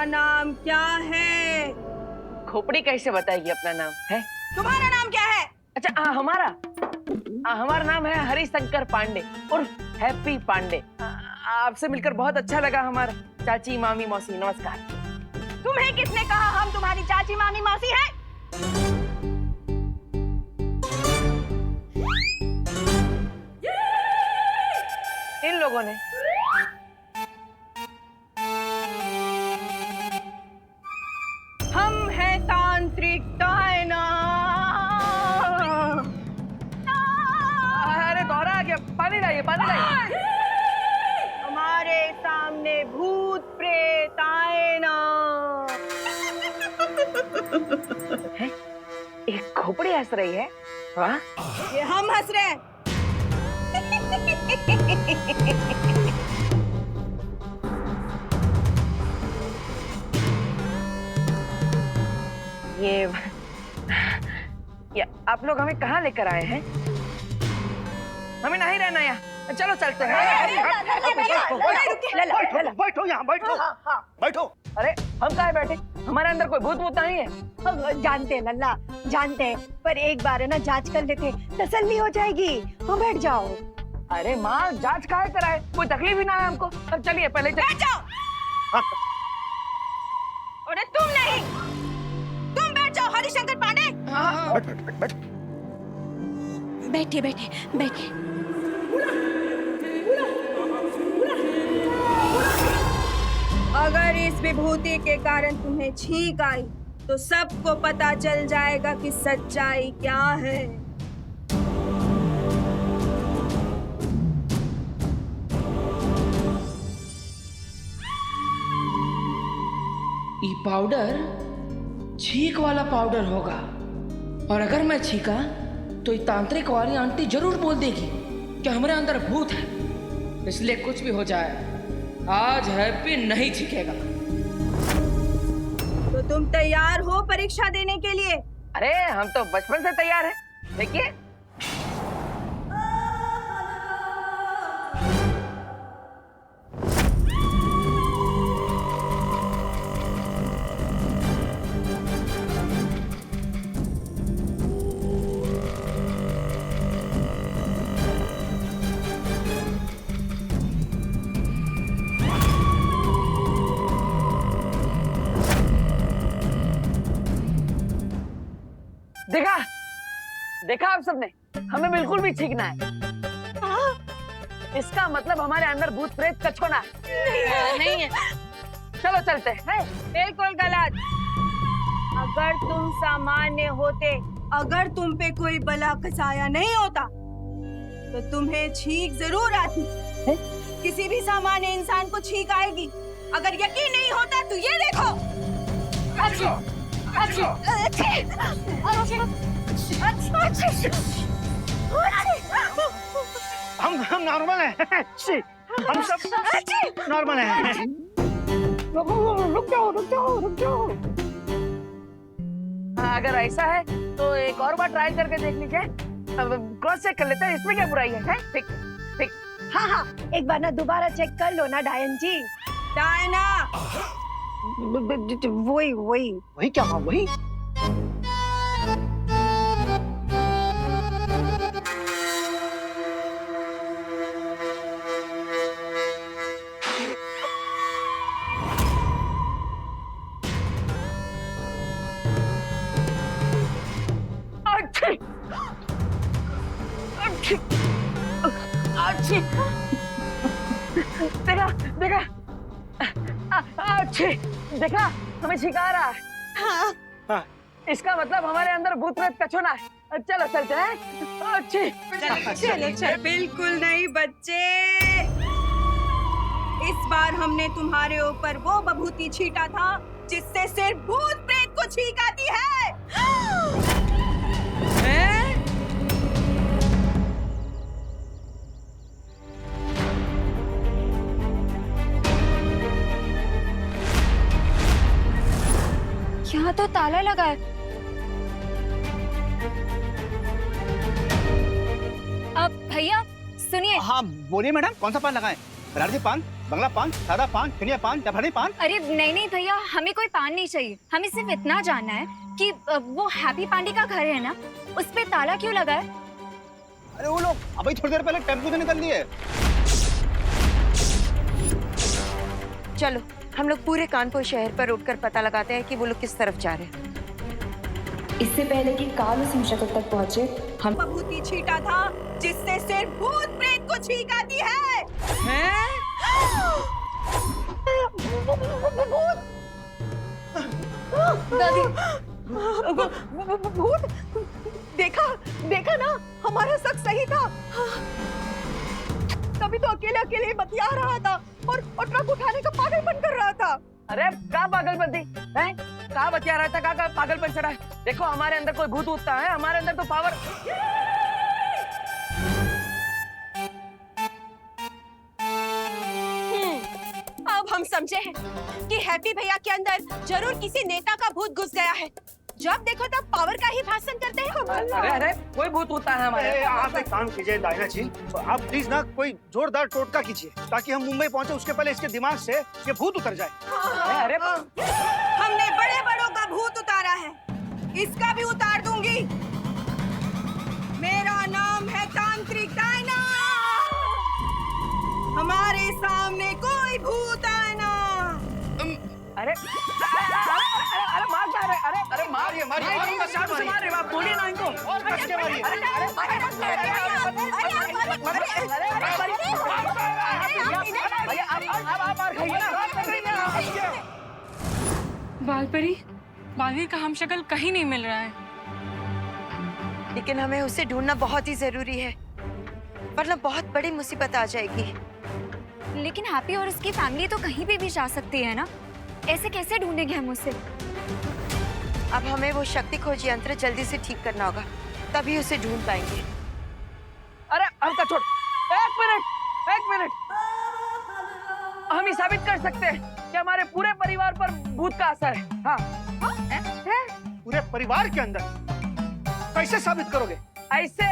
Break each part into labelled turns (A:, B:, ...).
A: नाम क्या है?
B: खोपड़ी कैसे बताएगी अपना नाम है?
A: तुम्हारा नाम क्या है?
B: अच्छा हमारा नाम है हरिशंकर पांडे उर्फ हैप्पी पांडे। आपसे मिलकर बहुत अच्छा लगा। हमारा चाची मामी मौसी नमस्कार।
A: तुम्हें किसने कहा हम तुम्हारी चाची मामी मौसी हैं?
B: इन लोगों ने।
A: हम हैं तांत्रिक डायना।
B: अरे गौरा आ गया, पानी लाइए पानी लाइए।
A: हमारे सामने भूत प्रेत आए ना।
B: एक खोपड़ी हंस रही है। वाह,
A: ये हम हंस रहे हैं।
B: ये आप लोग हमें कहाँ लेकर आए हैं? हमें नहीं रहना यहाँ, चलो चलते हैं।
C: बैठो यहाँ बैठो। बैठो।
B: अरे हम कहाँ बैठे? हमारे अंदर कोई भूत वूत नहीं है।
D: जानते हैं लल्ला, जानते हैं, पर एक बार है ना जांच कर लेते, तसल्ली हो जाएगी। हाँ बैठ जाओ।
B: अरे माँ जांच काहे कराए, कोई तकलीफ ही ना है हमको। अब चलिए पहले
A: बैठ जाओ। अरे तुम नहीं, तुम बैठ जाओ हरिशंकर पांडे।
D: बैठिए बैठिए बैठिए।
A: अगर इस विभूति के कारण तुम्हें छींक आई तो सबको पता चल जाएगा कि सच्चाई क्या है।
E: ये पाउडर छींक वाला पाउडर होगा, और अगर मैं छींका तो ये तांत्रिक वाली आंटी जरूर बोल देगी कि हमारे अंदर भूत है। इसलिए कुछ भी हो जाए आज हैप्पी नहीं छींकेगा।
A: तो तुम तैयार हो परीक्षा देने के लिए?
B: अरे हम तो बचपन से तैयार हैं। देखिए देखा देखा आप सबने, हमें बिल्कुल भी छींकना है। इसका मतलब हमारे अंदर भूत प्रेत का छोना नहीं है। चलो चलते हैं।
A: बिल्कुल गलत। अगर तुम सामान्य होते, अगर तुम पे कोई बला कसाया नहीं होता तो तुम्हें छींक जरूर आती। किसी भी सामान्य इंसान को छींक आएगी। अगर यकीन नहीं होता तो ये देखो।
C: हम नॉर्मल हैं। हम सब नॉर्मल हैं।
B: रुक जाओ। अगर ऐसा है तो एक और बार ट्राई करके देख लीजिए। क्रॉस चेक कर लेते हैं, इसमें क्या बुराई है? ठीक।
D: हाँ हाँ, एक बार ना दोबारा चेक कर लो ना डायन जी।
A: डायना,
C: वही क्या हुआ? वही
B: देखा हमें छिका रहा है।
C: हाँ।
B: इसका मतलब हमारे अंदर भूत प्रेत का छोना है। चलो चलते हैं।
A: चलो। बिल्कुल नहीं बच्चे, इस बार हमने तुम्हारे ऊपर वो बभूति छीटा था जिससे सिर्फ भूत प्रेत को छींक आती है।
D: यहाँ तो ताला लगा है। अब भैया सुनिए।
C: हाँ बोलिए मैडम, कौन सा पान लगाएं? बनारसी पान? बंगला पान, सादा पान, दुनिया पान, डभरी पान।
F: अरे नहीं नहीं भैया, हमें कोई पान नहीं चाहिए। हमें सिर्फ इतना जानना है कि वो हैप्पी पांडे का घर है ना, उस पे ताला क्यों लगा है?
C: अरे वो लोग अभी थोड़ी देर पहले टेम्पो से निकल दिए।
D: चलो हम लोग पूरे कानपुर शहर पर रोक कर पता लगाते हैं कि वो लोग किस तरफ जा रहे हैं।
G: इससे पहले कि काल उस हिमशकल तक पहुंचे, हम
A: बभूति छीटा था जिससे सिर्फ भूत प्रेत को छींक आती है।
D: दादी भूत, देखा देखा ना, हमारा शक सही था। तभी तो अकेले अकेले बतिया रहा था और ट्रक उठाने का पागलपन कर रहा था।
B: अरे का पागलपंती है, का बतिया रहा था, का पागलपन चढ़ा है। देखो हमारे अंदर कोई भूत उठता है, हमारे अंदर तो पावर।
A: अब हम समझे हैं कि हैप्पी भैया के अंदर जरूर किसी नेता का भूत घुस गया है। जब देखो तब पावर का ही भाषण करते हैं।
B: अरे अरे कोई भूत उठता है हमारे।
C: आप एक काम कीजिए डायना जी, तो आप प्लीज ना कोई जोरदार टोटका कीजिए ताकि हम मुंबई पहुंचे उसके पहले इसके दिमाग से ये भूत उतर जाए।
B: अरे
A: हमने बड़े बड़ों का भूत उतारा है, इसका भी उतार दूंगी। मेरा नाम है तांत्रिक डायना। हमारे सामने कोई भूत आए ना।
B: अरे अरे मार जा रहे, अरे अरे
C: मारिए मारिए
B: मार रहे, आप बोलिए ना इनको।
C: और कस के मारिए।
B: भैया आप मार खाइए ना।
G: बालपरी, बालवीर का हमशक्ल कहीं नहीं मिल रहा है।
D: लेकिन हमें उसे ढूंढना बहुत ही जरूरी है, वरना बहुत बड़ी मुसीबत आ जाएगी।
F: लेकिन हैप्पी और उसकी फैमिली तो कहीं पे भी जा सकती है ना, ऐसे कैसे ढूंढेंगे हम उसे?
D: अब हमें वो शक्ति खोज यंत्र जल्दी से ठीक करना होगा, तभी उसे ढूंढ पाएंगे।
B: अरे हल्का छोड़, एक मिनट। हम ये साबित कर सकते हैं कि हमारे पूरे परिवार पर भूत का असर है। हाँ
C: पूरे परिवार के अंदर कैसे साबित करोगे?
B: ऐसे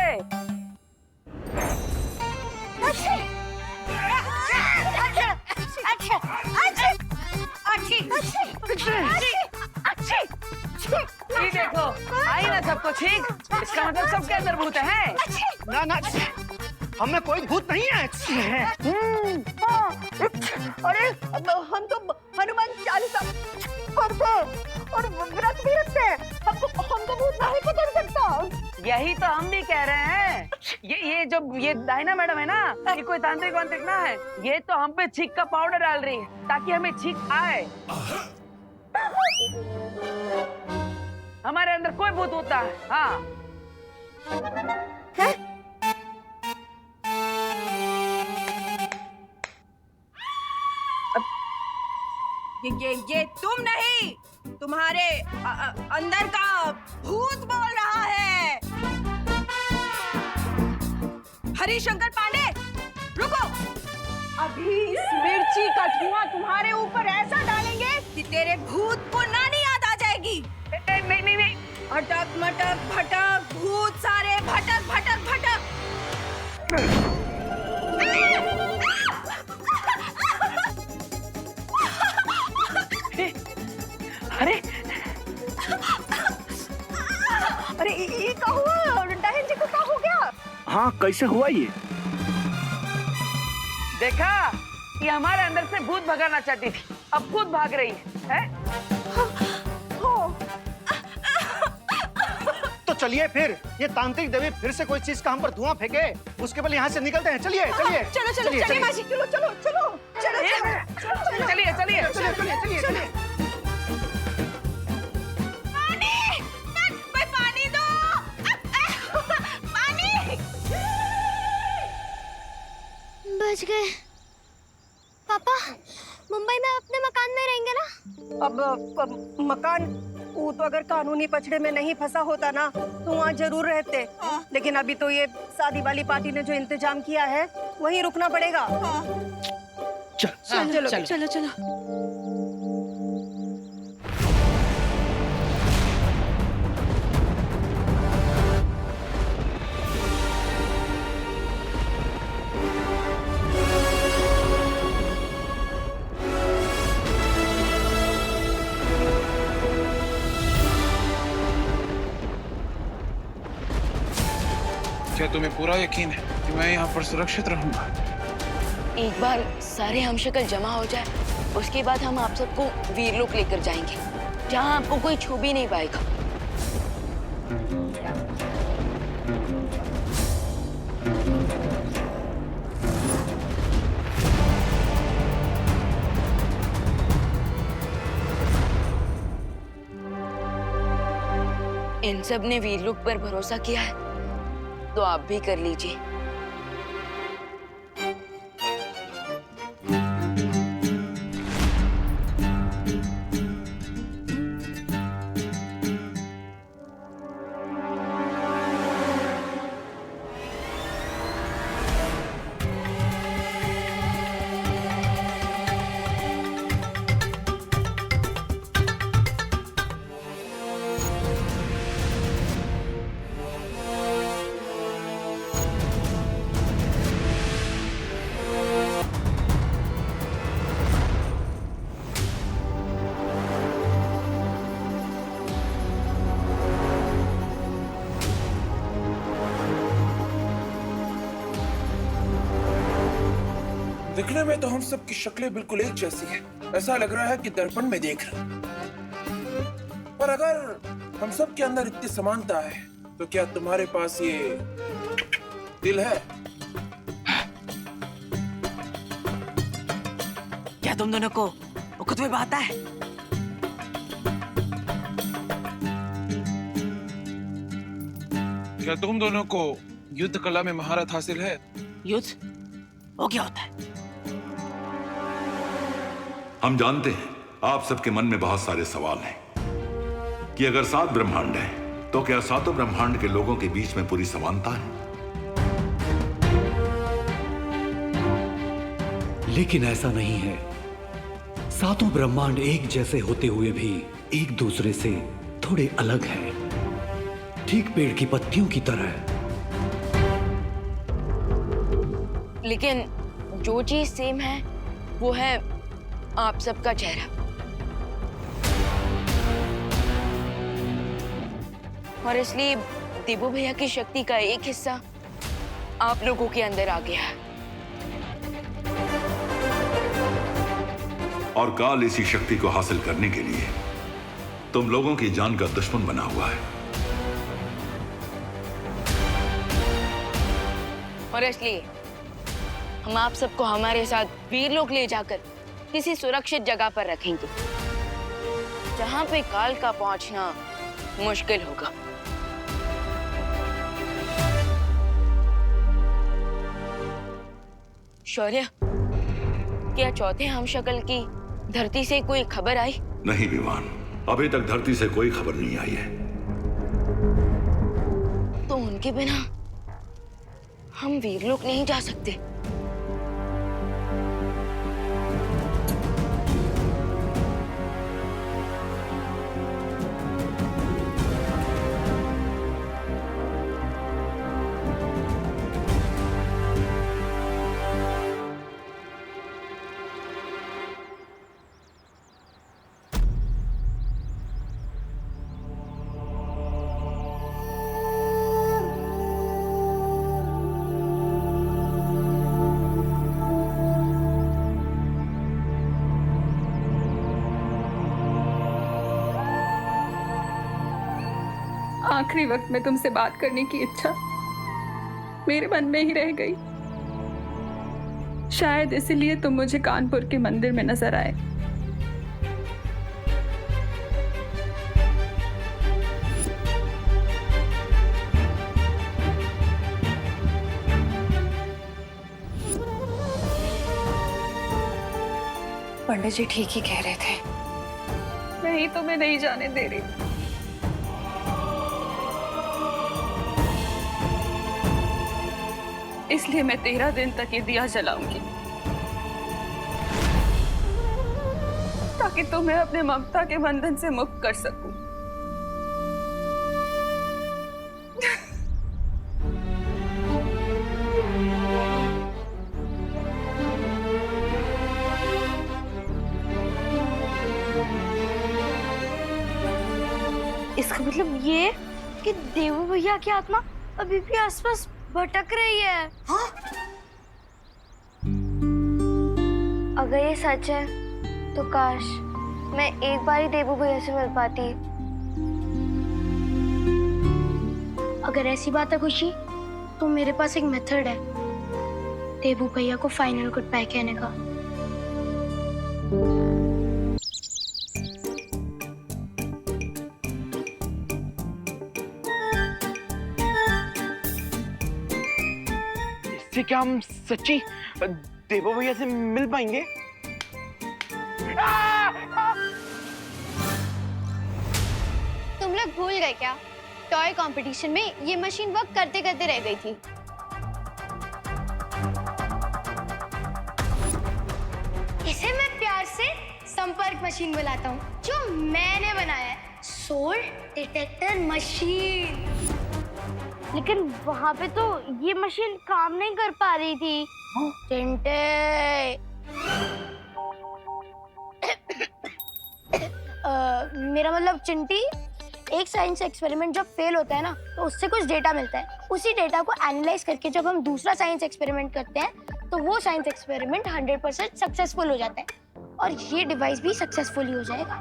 B: ये देखो, आई ना सबको ठीक। इसका मतलब सबके अंदर भूत है।
C: ना ना, हमें कोई भूत नहीं है।
D: अरे हम तो हनुमान चालीसा पढ़ते और व्रत भी रखते हैं, हमको भूत नहीं पकड़ सकता।
B: यही तो हम भी कह रहे हैं। ये डायना मैडम है ना, ये कोई तांत्रिक वांत्रिक ना है। ये तो हम पे छींक का पाउडर डाल रही है ताकि हमें छींक आए। हमारे अंदर कोई भूत होता है। हाँ
A: ये तुम नहीं, तुम्हारे अंदर का भूत बोल रहा है। हरिशंकर पांडे, रुको। अभी इस मिर्ची का धुआं तुम्हारे ऊपर ऐसा डालेंगे कि तेरे भूत को नानी याद आ जाएगी।
B: नहीं।
A: अटक मटक भटक भूत सारे भटक भटक भटक।
B: अरे
D: अरे ये क्या हुआ? डायन जी को क्या हो गया?
C: हाँ कैसे हुआ ये?
B: देखा, ये हमारे अंदर से भूत भगाना चाहती थी, अब खुद भाग रही है?
C: तो चलिए फिर, ये तांत्रिक देवी फिर से कोई चीज का हम पर धुआं फेंके, उसके पहले यहाँ से निकलते हैं। चलिए चलिए
A: चलो मासी,
B: चलिए।
A: पानी दो, पानी।
H: बच गए। पापा, मुंबई में अपने मकान में रहेंगे ना?
D: अब मकान, वो तो अगर कानूनी पछड़े में नहीं फंसा होता ना तो वहाँ जरूर रहते। लेकिन अभी तो ये शादी वाली पार्टी ने जो इंतजाम किया है वहीं रुकना पड़ेगा।
A: चलो।
I: क्या तुम्हें पूरा यकीन है कि मैं यहाँ पर सुरक्षित रहूंगा?
J: एक बार सारे हमशक्ल जमा हो जाए, उसके बाद हम आप सबको वीरलोक लेकर जाएंगे, जहाँ आपको कोई छू भी नहीं पाएगा। इन सब ने वीरलोक पर भरोसा किया है, तो आप भी कर लीजिए।
I: दिखने में तो हम सब की शक्लें बिल्कुल एक जैसी हैं। ऐसा लग रहा है कि दर्पण में देख रहे हैं। पर अगर हम सब के अंदर इतनी समानता है, तो क्या तुम्हारे पास ये दिल है?
B: क्या तुम दोनों को खुद में आता है?
I: क्या तुम दोनों को युद्ध कला में महारत हासिल है?
B: युद्ध वो क्या होता है?
K: हम जानते हैं आप सबके मन में बहुत सारे सवाल हैं कि अगर 7 ब्रह्मांड हैं, तो क्या 7 ब्रह्मांड के लोगों के बीच में पूरी समानता है?
L: लेकिन ऐसा नहीं है। 7 ब्रह्मांड एक जैसे होते हुए भी एक दूसरे से थोड़े अलग हैं, ठीक पेड़ की पत्तियों की तरह।
J: लेकिन जो चीज सेम है वो है आप सबका चेहरा। और इसलिए देवू भैया की शक्ति का एक हिस्सा आप लोगों के अंदर आ गया है।
K: और काल इसी शक्ति को हासिल करने के लिए तुम लोगों की जान का दुश्मन बना हुआ है।
J: और इसलिए हम आप सबको हमारे साथ वीरलोक ले जाकर किसी सुरक्षित जगह पर रखेंगे, जहां पे काल का पहुंचना मुश्किल होगा। शौर्य, क्या चौथे हमशक्ल की धरती से कोई खबर आई?
K: नहीं विमान, अभी तक धरती से कोई खबर नहीं आई है।
J: तो उनके बिना हम वीरलोक नहीं जा सकते।
G: आखिरी वक्त में तुमसे बात करने की इच्छा मेरे मन में ही रह गई। शायद इसीलिए तुम मुझे कानपुर के मंदिर में नजर आए। पंडित जी ठीक ही कह रहे थे, मैं ही तुम्हें नहीं जाने दे रही। इसलिए मैं 13 दिन तक ये दिया जलाऊंगी, ताकि तुम्हें अपने ममता के बंधन से मुक्त कर सकूं।
H: इसका मतलब ये कि देवू भैया की आत्मा अभी भी आसपास भटक रही है। अगर ये सच है तो काश मैं एक बार ही देबू भैया से मिल पाती। अगर ऐसी बात है खुशी, तो मेरे पास एक मेथड है देबू भैया को फाइनल गुड बाय कहने का।
B: इससे क्या हम सच्ची देवो भैया से मिल पाएंगे?
H: तुम लोग भूल गए क्या? टॉय कंपटीशन में ये मशीन वर्क करते करते रह गई थी। इसे मैं प्यार से संपर्क मशीन बुलाता हूँ, जो मैंने बनाया है, सोल डिटेक्टर मशीन। लेकिन वहाँ पे तो ये मशीन काम नहीं कर पा रही थी। चिंटे मेरा मतलब चिंटी, एक साइंस एक्सपेरिमेंट जब फेल होता है ना, तो उससे कुछ डेटा मिलता है। उसी डेटा को एनालाइज करके जब हम दूसरा साइंस एक्सपेरिमेंट करते हैं, तो वो साइंस एक्सपेरिमेंट 100% सक्सेसफुल हो जाता है और ये डिवाइस भी सक्सेसफुल ही हो जाएगा।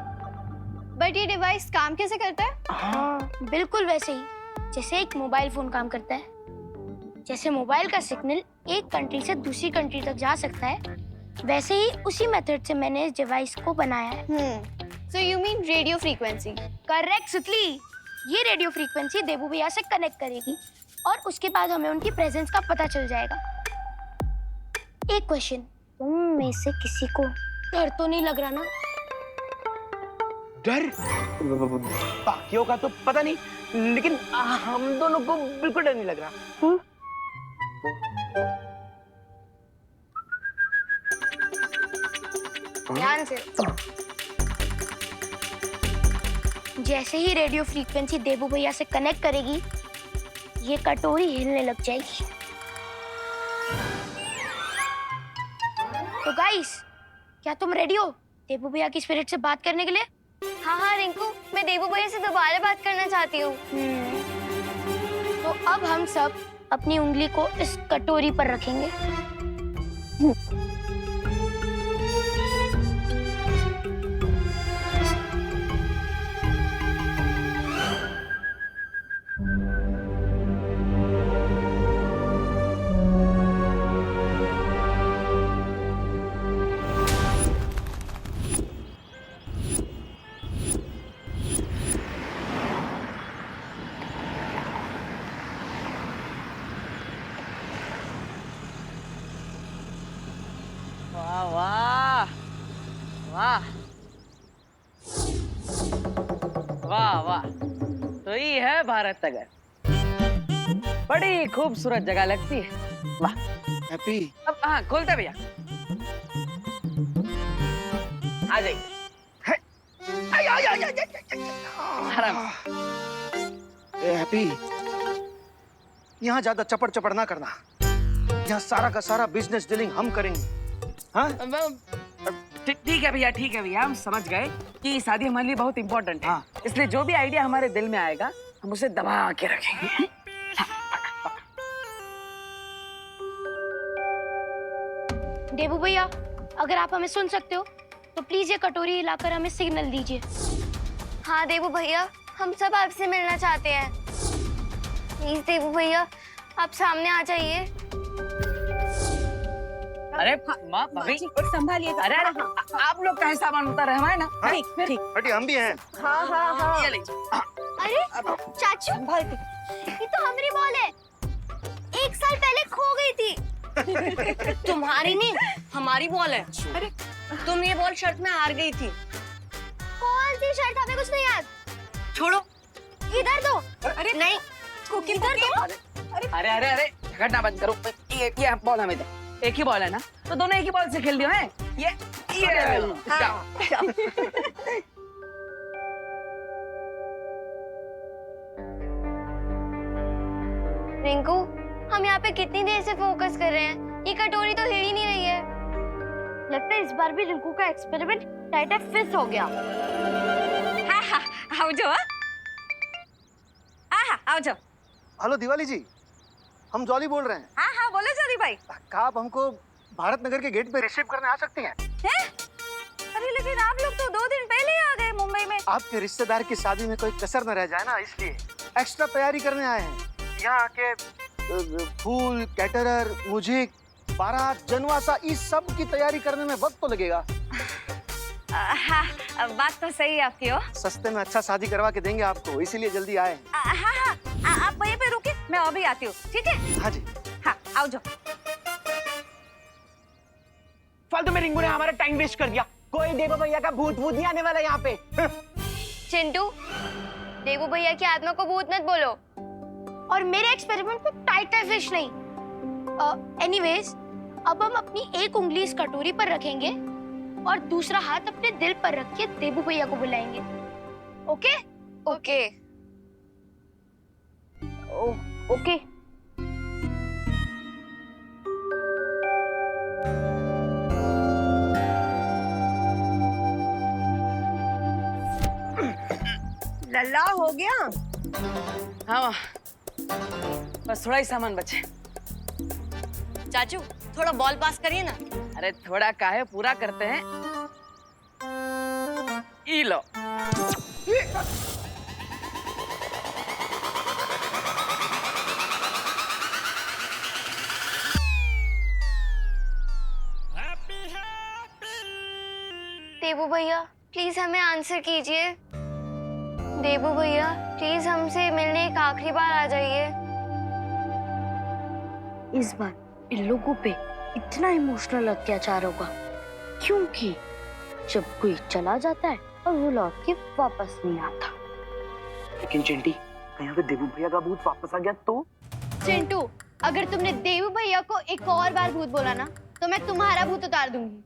H: बट ये डिवाइस काम कैसे करता है? हाँ, बिल्कुल वैसे ही जैसे एक मोबाइल फोन काम करता है। जैसे मोबाइल का सिग्नल एक कंट्री से दूसरी कंट्री तक जा सकता है, वैसे ही उसी मेथड से मैंने इस डिवाइस को बनाया है। So you mean radio frequency? Correct, सुतली। ये रेडियो फ्रीक्वेंसी देबू भैया से कनेक्ट करेगी और उसके बाद हमें उनकी प्रेजेंस का पता चल जाएगा। एक क्वेश्चन, तुम में से किसी को डर तो नहीं लग रहा ना?
B: डर? बाकियों का तो पता नहीं, लेकिन हम दोनों को बिल्कुल डर नहीं लग रहा।
H: ध्यान से। जैसे ही रेडियो फ्रीक्वेंसी देबू भैया से कनेक्ट करेगी, ये कटोरी हिलने लग जाएगी। तो गाइस, क्या तुम रेडी हो देबू भैया की स्पिरिट से बात करने के लिए? हाँ हाँ रिंकू, मैं देबू भैया से दोबारा बात करना चाहती हूँ। तो अब हम सब अपनी उंगली को इस कटोरी पर रखेंगे।
B: वाह वाह वाह वाह वाह, तो ये है भारत नगर। बड़ी खूबसूरत जगह लगती है। वाह
C: हैप्पी।
B: अब हाँ, खोलते भैया, आ जाइए। आराम।
C: हैप्पी, यहाँ ज्यादा चपड़ चपड़ ना करना। यहाँ सारा का सारा बिजनेस डीलिंग हम करेंगे। हाँ?
B: ठीक है भैया, ठीक है भैया, हम समझ गए कि शादी हमारे लिए बहुत इम्पोर्टेंट है। हाँ। इसलिए जो भी आइडिया हमारे दिल में आएगा, हम उसे दबा के रखेंगे।
H: देबू भैया, अगर आप हमें सुन सकते हो तो प्लीज ये कटोरी हिलाकर हमें सिग्नल दीजिए। हाँ देबू भैया, हम सब आपसे मिलना चाहते हैं। प्लीज देबू भैया, आप सामने आ जाइए।
B: अरे माँ भाभी,
A: संभालिएगा।
B: अरे आप लोग का सामान उतार रहे हैं ना?
C: ठीक ठीक, हटी, हम भी हैं।
H: हाँ हाँ हाँ।
B: ये लीजिए।
H: अरे चाचू, ये तो हमारी बॉल है, 1 साल पहले खो गई थी।
D: तुम्हारी नहीं, हमारी बॉल है। अरे तुम ये बॉल शर्ट में हार गई थी।
H: कौन सी शर्ट? हमें कुछ नहीं याद।
D: छोड़ो,
H: इधर दो।
D: अरे
H: नहीं, इधर दो।
B: अरे अरे अरे, झगड़ना बंद करो। ये बॉल हमें दे। एक ही बॉल है ना, तो दोनों एक ही बॉल से खेल लियो हैं। ये
H: रिंकू, हम यहाँ पे कितनी देर से फोकस कर रहे हैं, ये कटोरी तो हिल ही नहीं रही है। लगता है इस बार भी रिंकू का एक्सपेरिमेंट टाइट फिक्स हो गया।
A: हाँ हाँ, आओ जाओ। हाँ हाँ, आओ जाओ।
C: हेलो दिवाली जी, हम जॉली बोल रहे हैं।
A: हाँ हाँ बोले जॉली भाई।
C: क्या आप हमको भारत नगर के गेट पे रिसीव करने आ सकती हैं?
A: हैं? अरे लेकिन आप लोग तो 2 दिन पहले ही आ गए मुंबई में।
C: आपके रिश्तेदार की शादी में कोई कसर न रह जाए ना, इसलिए एक्स्ट्रा तैयारी करने आए हैं। यहाँ आके फूल, कैटरर, म्यूजिक, बारात, जनवासा, इस सब की तैयारी करने में वक्त तो लगेगा।
F: हाँ बात तो सही है आपकी हो।
C: सस्ते में अच्छा शादी करवा के देंगे आपको, इसीलिए जल्दी आए।
F: हाँ हाँ आप वहीं पे रुके, मैं अभी आती हूँ, ठीक है?
C: हाँ जी।
F: हाँ आओ जाओ।
B: फालतू में रिंगू ने हमारा टाइम वेस्ट कर दिया। कोई देवो भैया का भूत नहीं आने वाला यहाँ पे।
H: चिंटू, देवू भैया की आत्मा को भूत मत बोलो, और मेरे एक्सपेरिमेंट को टाइट फिश नहीं। एनीवेज, अब हम अपनी एक उंगली इस कटोरी पर रखेंगे और दूसरा हाथ अपने दिल पर रख के देवू भैया को बुलाएंगे। ओके?
F: Okay
H: okay.
D: लल्ला हो गया?
B: हाँ बस थोड़ा ही सामान बचे।
J: चाचू थोड़ा बॉल पास करिए ना।
B: अरे थोड़ा काहे, पूरा करते हैं। ई लो।
H: देवू भैया प्लीज हमें आंसर कीजिए। देवू भैया प्लीज हमसे मिलने एक आखिरी बार आ जाइए। इस बार इन लोगों पे इतना इमोशनल अत्याचार होगा क्योंकि जब कोई चला जाता है और वो लौट के वापस नहीं आता।
B: लेकिन चिंटी, कहीं अगर देवू भैया का भूत वापस आ गया तो?
H: चिंटू, अगर तुमने देवू भैया को एक और बार भूत बोला ना तो मैं तुम्हारा भूत उतार दूंगी।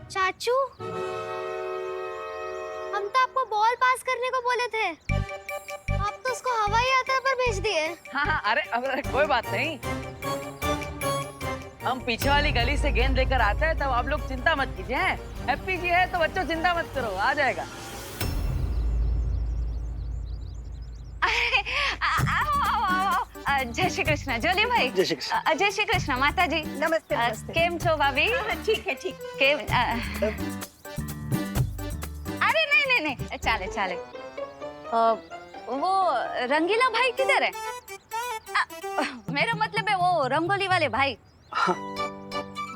H: चाचू, हम तो आपको बॉल पास करने को बोले थे, आप तो उसको हवाई यात्रा पर भेज दिए।
B: हाँ अरे कोई बात नहीं, हम पीछे वाली गली से गेंद लेकर आते हैं, तब आप लोग चिंता मत कीजिए। हैप्पी जी है तो बच्चों चिंता मत करो, आ जाएगा।
F: जय श्री कृष्ण जोली भाई।
C: जय श्री कृष्ण।
F: जय श्री कृष्ण माता जी।
D: नमस्ते नमस्ते।
F: केम छो भाभी?
D: ठीक है ठीक।
F: केम अरे नहीं चाले चाले। वो रंगीला भाई किधर है? मेरा मतलब है वो रंगोली वाले भाई।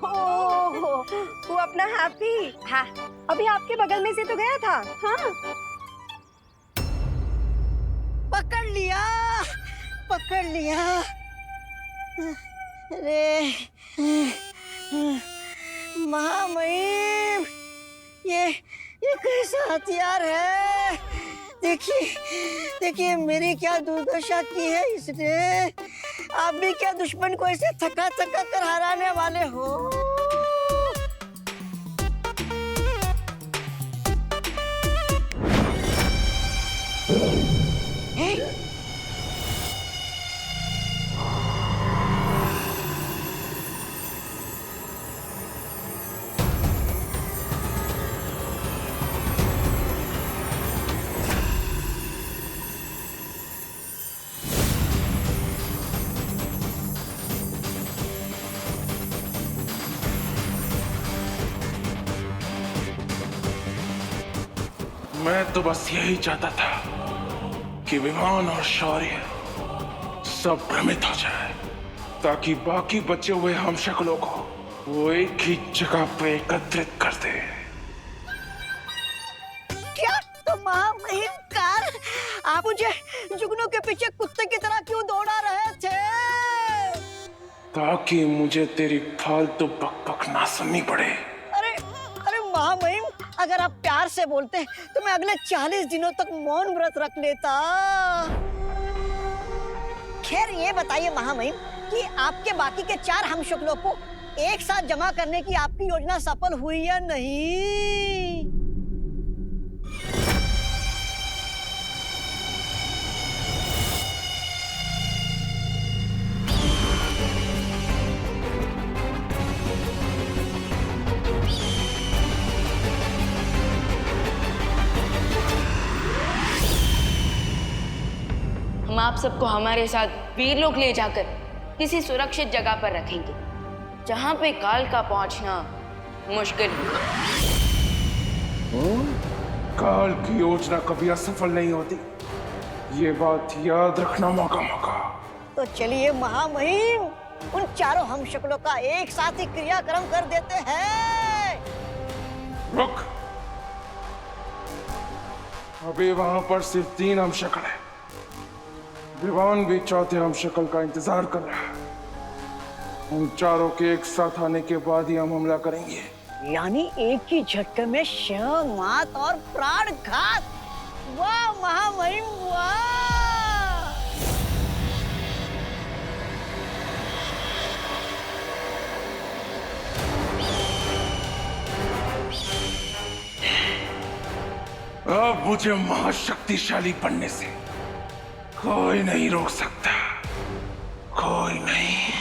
D: ओह, वो अपना हैप्पी।
F: हाँ
D: अभी आपके बगल में से तो गया था। हाँ
M: पकड़ लिया। अरे महामहिम, ये कैसा हथियार है? देखिए मेरी क्या दुर्दशा की है इसने। आप भी क्या दुश्मन को ऐसे थका कर हराने वाले हो?
I: मैं तो बस यही चाहता था कि विमान और शौर्य सब भ्रमित हो जाए, ताकि बाकी बचे हुए हम शक्लों को वो एक ही जगह पे एकत्रित कर दे।
M: क्या तो महामहिम कार, आप मुझे जुगनू के पीछे कुत्ते की तरह क्यों दौड़ा रहे थे?
I: ताकि मुझे तेरी फालतू बकबक ना सुननी पड़े।
M: अरे महामहिम, अगर आप प्यार से बोलते तो मैं अगले 40 दिनों तक मौन व्रत रख लेता। खैर ये बताइए महामहिम कि आपके बाकी के 4 हमशक्लों को एक साथ जमा करने की आपकी योजना सफल हुई या नहीं?
J: आप सबको हमारे साथ वीरलोक ले जाकर किसी सुरक्षित जगह पर रखेंगे, जहां पे काल का पहुंचना मुश्किल होगा।
I: काल की योजना कभी असफल नहीं होती, ये बात याद रखना मौका मौका।
M: तो चलिए महामहिम, उन चारों हमशक्लों का एक साथ ही क्रियाक्रम कर देते हैं।
I: रुक, अभी वहां पर सिर्फ 3 हमशक्ल है। विवान भी चौथे हमशक्ल का इंतजार कर रहा है। उन चारों के एक साथ आने के बाद ही हम हमला करेंगे।
M: यानी एक ही झटके में शिव, मात और प्राण घात। वाह महामहिम वाह!
I: अब मुझे महाशक्तिशाली बनने से कोई नहीं रोक सकता, कोई नहीं।